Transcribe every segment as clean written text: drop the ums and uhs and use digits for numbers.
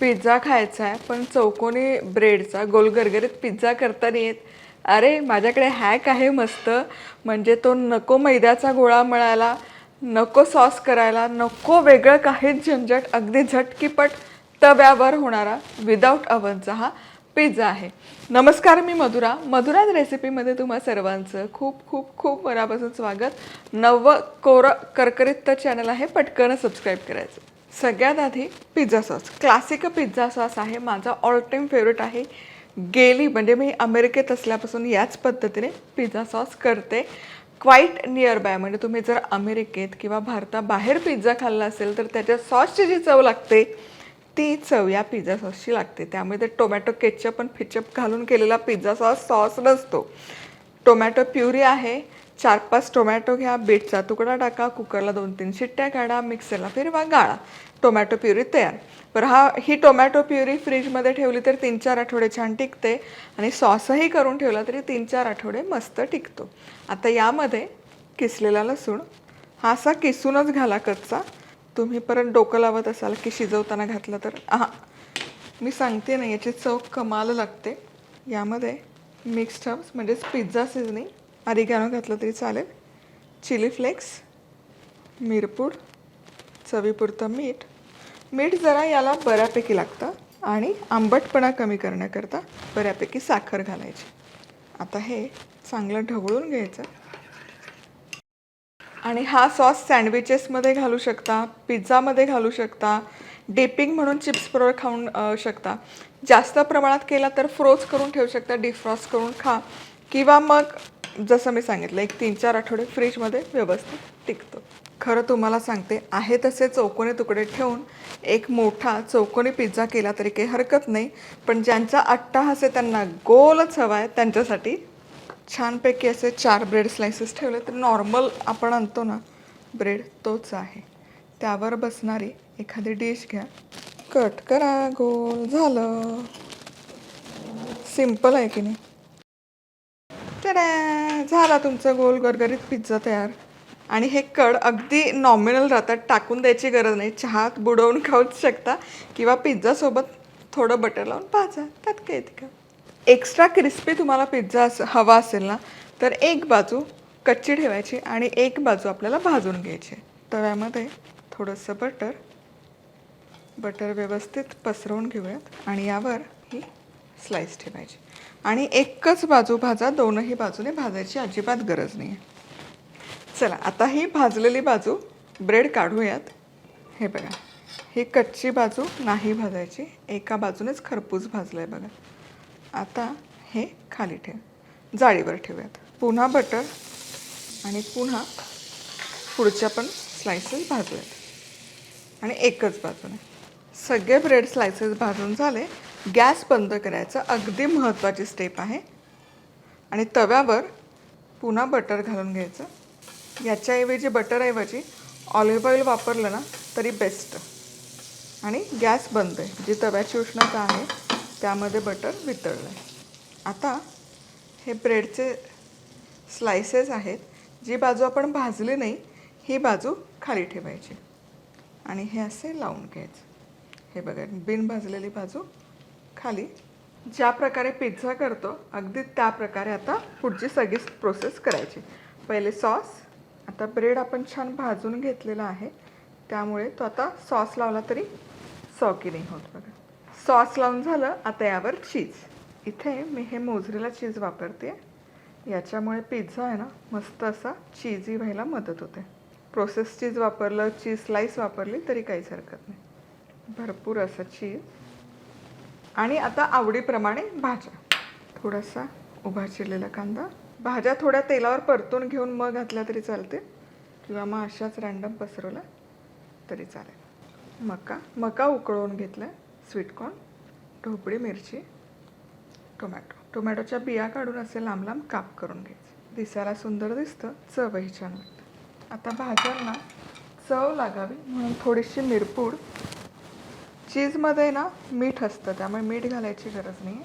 Pizza खायचा आहे पण चौकोनी ब्रेडचा गोल गरगरीत पिझ्झा करता नाही येत. अरे माझ्याकडे हॅक आहे मस्त. म्हणजे तो नको मैद्याचा गोळा मळायला, नको सॉस करायला, नको वेगळं काहीच झंझट, अगदी झटकीपट तव्यावर होणारा विदाऊट अवनचा हा पिझ्झा आहे. नमस्कार, मी मधुराज रेसिपीमध्ये तुम्हा सर्वांचं खूप खूप खूप मनापासून स्वागत. नवं कोरं करकरीत चॅनल आहे, पटकन सबस्क्राईब करायचं. सगळ्यात आधी pizza sauce, classic pizza sauce आहे माझा ऑल टाईम फेवरेट आहे. म्हणजे मी अमेरिकेत असल्यापासून याच पद्धतीने पिझ्झा सॉस करते. क्वाईट नियर बाय, म्हणजे तुम्ही जर अमेरिकेत किंवा भारताबाहेर पिझ्झा खाल्ला असेल तर त्याच्या सॉसची जी चव लागते ती चव या पिझ्झा सॉसची लागते. त्यामुळे ते टोमॅटो केचप आणि फिचप घालून केलेला पिझ्झा सॉस नसतो. टोमॅटो प्युरी आहे. 4-5 टोमॅटो घ्या, बीटचा तुकडा टाका, कुकरला 2-3 शिट्ट्या काढा, मिक्सरला फिरवा, गाळा, टोमॅटो प्युरी तयार. पर ही टोमॅटो प्युरी फ्रीजमध्ये ठेवली तर 3-4 आठवडे छान टिकते आणि सॉसही करून ठेवला तरी 3-4 आठवडे मस्त टिकतो. आता यामध्ये किसलेला लसूण हा असा किसूनच घाला कच्चा. तुम्ही परत डोकं लावत असाल की शिजवताना घातलं तर मी सांगते ना, याची चव कमाल लागते. यामध्ये मिक्स्ड हर्ब्स म्हणजेच पिझ्झा सीझनिंग, अरिगॅनो घातलं तरी चालेल, चिली फ्लेक्स, मिरपूड, चवीपुरतं मीठ जरा याला बऱ्यापैकी लागतं आणि आंबटपणा कमी करण्याकरता बऱ्यापैकी साखर घालायची. आता हे चांगलं ढवळून घ्यायचं आणि हा सॉस सँडविचेसमध्ये घालू शकता, पिझ्झामध्ये घालू शकता, डिपिंग म्हणून चिप्स बरोबर खाऊन शकता. जास्त प्रमाणात केला तर फ्रोज करून ठेवू शकता, डिफ्रॉस्ट करून खा, किंवा मग जसं मी सांगितलं एक 3-4 आठवडे फ्रीजमध्ये व्यवस्थित टिकतो. खरं तुम्हाला सांगते, आहे तसे चौकोनी तुकडे ठेवून एक मोठा चौकोनी पिझ्झा केला तरी काही हरकत नाही. पण ज्यांचा अट्टाहास आहे, त्यांना गोलच हवा आहे, त्यांच्यासाठी छानपैकी असे 4 ब्रेड स्लायसेस ठेवले तर नॉर्मल आपण आणतो ना ब्रेड तोच आहे. त्यावर बसणारी एखादी डिश घ्या, कट करा, गोल, झालं. सिम्पल आहे की नाही? तर झाला तुमचा गोल गरगरीत पिझ्झा तयार. आणि हे कड अगदी नॉमिनल राहतात, टाकून द्यायची गरज नाही. चहात बुडवून खाऊच शकता किंवा पिझ्झासोबत थोडं बटर लावून भाजा, त्यात काय येते का. एक्स्ट्रा क्रिस्पी तुम्हाला पिझ्झा हवा असेल ना तर एक बाजू कच्ची ठेवायची आणि एक बाजू आपल्याला भाजून घ्यायची. तव्यामध्ये थोडंसं बटर व्यवस्थित पसरवून घेऊयात आणि यावर ही स्लाइस ठेवायची आणि एकच बाजू भाजा, दोनही बाजूने भाजायची अजिबात गरज नाही. चला, आता ही भाजलेली बाजू ब्रेड काढूयात. हे बघा, ही कच्ची बाजू नाही भाजायची, एका बाजूनेच खरपूस भाजलं आहे बघा. आता हे खाली जाळीवर ठेवूयात. पुन्हा बटर आणि पुन्हा पुढच्या पण स्लायसेस भाजूयात आणि एकच बाजूने. सगळे ब्रेड स्लायसेस भाजून झाले. गॅस बंद करायचं, अगदी महत्त्वाची स्टेप आहे. आणि तव्यावर पुन्हा बटर घालून घ्यायचं. याच्याऐवजी बटरऐवजी ऑलिव्ह ऑइल वापरलं ना तरी बेस्ट. आणि गॅस बंद आहे, जी तव्याची उष्णता आहे त्यामध्ये बटर वितळलं आहे. आता हे ब्रेडचे स्लायसेस आहेत, जी बाजू आपण भाजली नाही ही बाजू खाली ठेवायची आणि हे असे लावून घ्यायचं. हे बघा, बिन भाजलेली बाजू खाली. ज्या प्रकारे पिझ्झा करतो अगदी त्या प्रकारे आता पुढची सगळी प्रोसेस करायची. पहिले सॉस. आता ब्रेड आपण छान भाजून घेतलेला आहे त्यामुळे तो आता सॉस लावला तरी सॉकी नाही होत बघा. सॉस लावून झालं. आता यावर चीज. इथे मी हे मोझरेला चीज वापरते. याच्यामुळे पिझ्झा आहे ना मस्त असा चीजी व्हायला मदत होते. प्रोसेस चीज वापरलं, चीज स्लाइस वापरली तरी काहीच हरकत नाही. भरपूर असं चीज. आणि आता आवडीप्रमाणे भाज्या. थोडासा उभा चिरलेला कांदा. भाज्या थोड्या तेलावर परतून घेऊन मग घातल्या तरी चालते किंवा मग अशाच रँडम पसरवल्या तरी चालेल. मका उकळवून घेतला. स्वीटकॉर्न, ढोबळी मिरची, टोमॅटोच्या बिया काढून असे लांब लांब काप करून घ्यायचे. दिसायला सुंदर दिसतं, चवही छान लागते. आता भाज्यांना चव लागावी म्हणून थोडीशी मिरपूड. चीजमध्ये ना मीठ असतं त्यामुळे मीठ घालायची गरज नाही.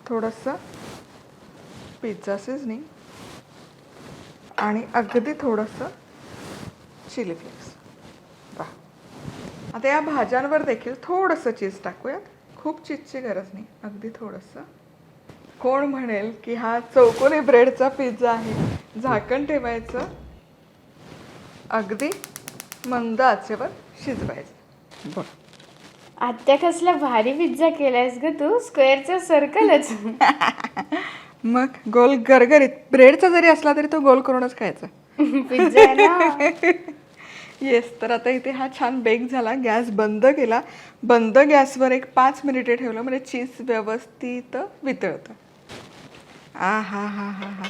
थोडंसं पिझ्झा सीझनिंग आणि अगदी थोडंसं चिली फ्लेक्स. वाह, आता या भाज्यांवर देखील थोडंसं चीज टाकूयात. खूप चीजची गरज नाही, अगदी थोडंसं. कोण म्हणेल की हा चौकोनी ब्रेडचा पिझ्झा आहे. झाकण ठेवायचं, अगदी मंद आचेवर शिजवायचं. बघ आत्या कसला भारी पिझ्झा केलायस ग तू, स्क्वेअरचा सर्कलच. मग गोल गरगरीत, ब्रेडचा जरी असला तरी तो गोल करूनच खायचा. पिझ्झा ना. येस. तर आता इथे हा छान बेक झाला. गॅस बंद केला. बंद गॅसवर एक 5 मिनिटे ठेवलं म्हणजे चीज व्यवस्थित वितळतं. आ हा हा हा हा,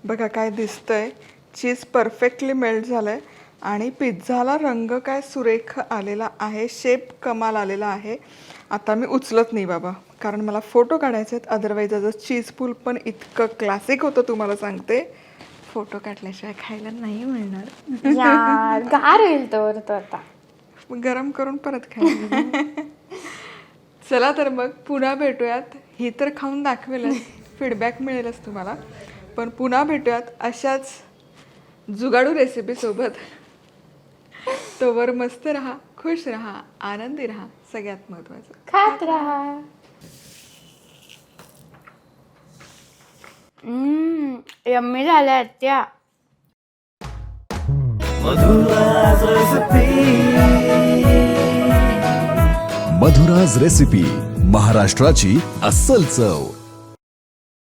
बघा काय दिसतंय. चीज परफेक्टली मेल्ट झालंय आणि पिझ्झाला रंग काय सुरेख आलेला आहे. शेप कमाल आलेला आहे. आता मी उचलत नाही बाबा, कारण मला फोटो काढायचे आहेत. अदरवाईज आज चीज पूल पण इतकं क्लासिक होतं, तुम्हाला सांगते. फोटो काढल्याशिवाय खायला नाही मिळणार. यार गार होईल तो आता. गरम करून परत खायला. चला तर मग पुन्हा भेटूयात. ही तर खाऊन दाखवेलच, फीडबॅक मिळेलच तुम्हाला. पण पुन्हा भेटूयात अशाच जुगाडू रेसिपी सोबत. तोवर मस्त राहा, खुश राहा, आनंदी राहा, सगळ्यात महत्वाचं खात राहा. यम्मी झाल्या आत्या. मधुराज रेसिपी, महाराष्ट्राची अस्सल चव.